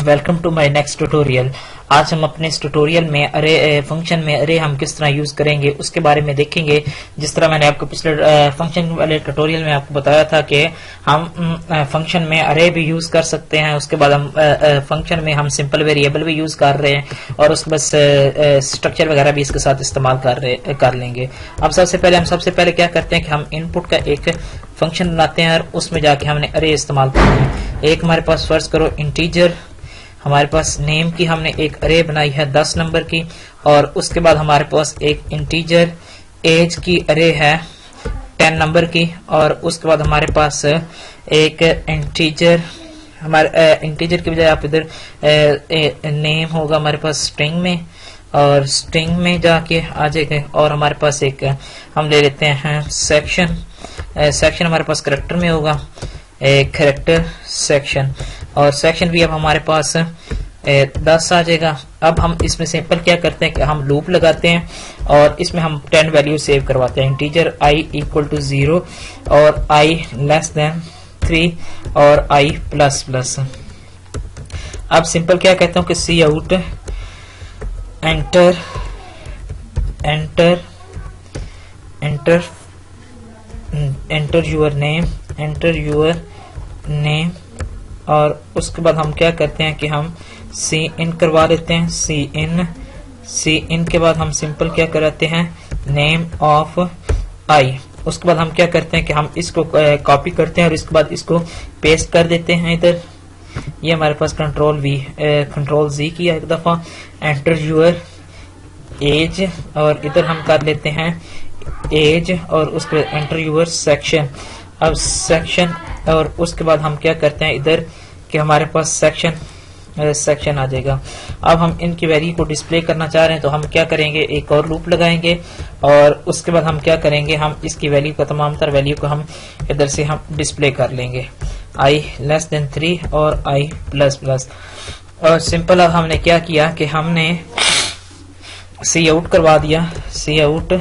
Welcome to my next tutorial. आज हम अपने इस ट्यूटोरियल में अरे फंक्शन में अरे हम किस तरह यूज करेंगे उसके बारे में देखेंगे। जिस तरह मैंने आपको पिछले फंक्शन वाले ट्यूटोरियल में आपको बताया था कि हम फंक्शन में अरे भी यूज कर सकते हैं, उसके बाद हम फंक्शन में हम सिंपल वेरिएबल भी यूज कर रहे हैं और उसके बाद स्ट्रक्चर वगैरह भी इसके साथ इस्तेमाल कर लेंगे। अब सबसे पहले क्या करते हैं कि हम इनपुट का एक फंक्शन बनाते हैं और उसमें जाके हमने अरे इस्तेमाल करना है। एक हमारे पास फर्ज करो इंटीजर, हमारे पास नेम की हमने एक अरे बनाई है 10 नंबर की, और उसके बाद हमारे पास एक इंटीजर एज की अरे है 10 नंबर की, और उसके बाद हमारे पास एक इंटीजर इंटीजर की बजाय आप इधर नेम होगा हमारे पास स्ट्रिंग में, और स्ट्रिंग में जाके आ जाएगा। और हमारे पास एक हम ले लेते हैं सेक्शन हमारे पास करैक्टर में होगा, एक करैक्टर सेक्शन, और सेक्शन भी अब हमारे पास 10 आ जाएगा। अब हम इसमें सिंपल क्या करते हैं कि हम लूप लगाते हैं और इसमें हम 10 वैल्यू सेव करवाते हैं। इंटीजर i इक्वल टू 0 और i लेस देन 3 और i प्लस प्लस। अब सिंपल क्या कहता हूँ कि सी आउट एंटर यूर नेम, और उसके बाद हम क्या करते हैं कि हम सी इन करवा लेते हैं। सी इन के बाद हम सिंपल क्या कराते हैं नेम ऑफ आई। उसके बाद हम क्या करते हैं कि हम इसको कॉपी करते हैं और इसके बाद इसको पेस्ट कर देते हैं इधर। ये हमारे पास कंट्रोल जी किया एक दफा, एंटर यूर एज, और इधर हम कर लेते हैं एज, और उसके बाद एंटर यूर सेक्शन। अब सेक्शन, और उसके बाद हम क्या करते हैं इधर कि हमारे पास सेक्शन आ जाएगा। अब हम इनकी वैल्यू को डिस्प्ले करना चाह रहे हैं तो हम क्या करेंगे, एक और लूप लगाएंगे, और उसके बाद हम क्या करेंगे, हम इसकी वैल्यू को तमाम तर वैल्यू को हम इधर से हम डिस्प्ले कर लेंगे, i लेस देन 3 और i प्लस प्लस। और सिंपल अब हमने क्या किया कि हमने सी आउट करवा दिया। सी आउट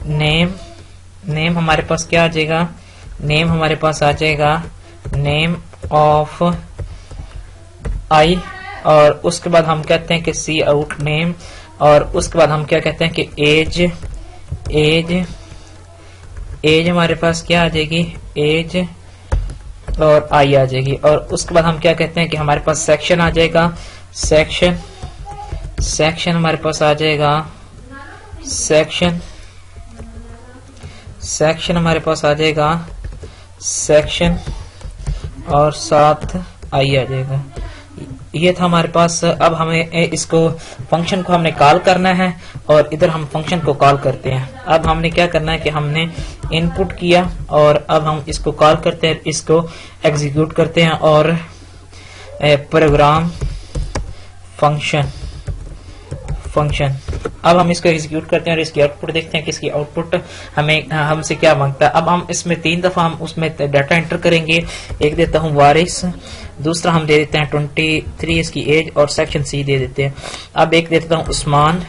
नेम हमारे पास क्या आ जाएगा, नेम हमारे पास आ जाएगा नेम ऑफ आई, और उसके बाद हम कहते हैं कि सी आउट नेम, और उसके बाद हम क्या कहते हैं कि एज हमारे पास क्या आ जाएगी, एज और आई आ जाएगी। और उसके बाद हम क्या कहते हैं कि हमारे पास सेक्शन आ जाएगा, सेक्शन हमारे पास आ जाएगा, सेक्शन हमारे पास आ जाएगा सेक्शन, और साथ आई आ जाएगा। ये था हमारे पास। अब हमें इसको फंक्शन को हमने कॉल करना है और इधर हम फंक्शन को कॉल करते हैं। अब हमने क्या करना है कि हमने इनपुट किया और अब हम इसको कॉल करते हैं, इसको एग्जीक्यूट करते हैं, और प्रोग्राम फंक्शन अब हम इसको एग्जीक्यूट करते हैं और इसकी आउटपुट देखते हैं कि इसकी आउटपुट हमसे क्या मांगता है। अब हम इसमें 3 दफा हम उसमें डाटा एंटर करेंगे। एक देता हूँ वारिस, दूसरा हम दे देते हैं 23 इसकी एज, और सेक्शन सी दे देते हैं। अब एक देता हूँ उस्मान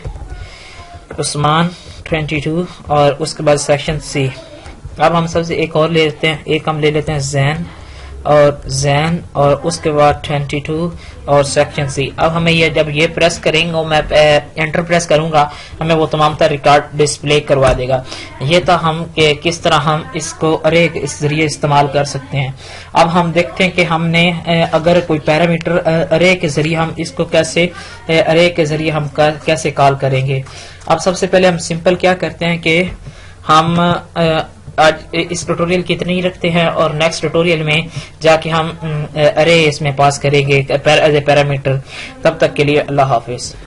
22, और उसके बाद सेक्शन सी। अब हम सबसे एक और ले लेते हैं, एक हम ले लेते हैं जैन, और उसके बाद 22 और सेक्शन सी। अब हमें ये जब ये प्रेस करेंगे और मैं एंटर प्रेस करूंगा, हमें वो तमाम तरह रिकॉर्ड डिस्प्ले करवा देगा। ये था हम कि किस तरह हम इसको अरे के जरिए इस्तेमाल कर सकते हैं। अब हम देखते हैं कि हमने अगर कोई पैरामीटर अरे के जरिए हम इसको कैसे अरे के जरिए हम कैसे कॉल करेंगे। अब सबसे पहले हम सिंपल क्या करते हैं कि हम आज इस ट्यूटोरियल की इतनी ही रखते हैं, और नेक्स्ट ट्यूटोरियल में जाके हम अरे इसमें पास करेंगे एज ए पैरामीटर। तब तक के लिए अल्लाह हाफिज।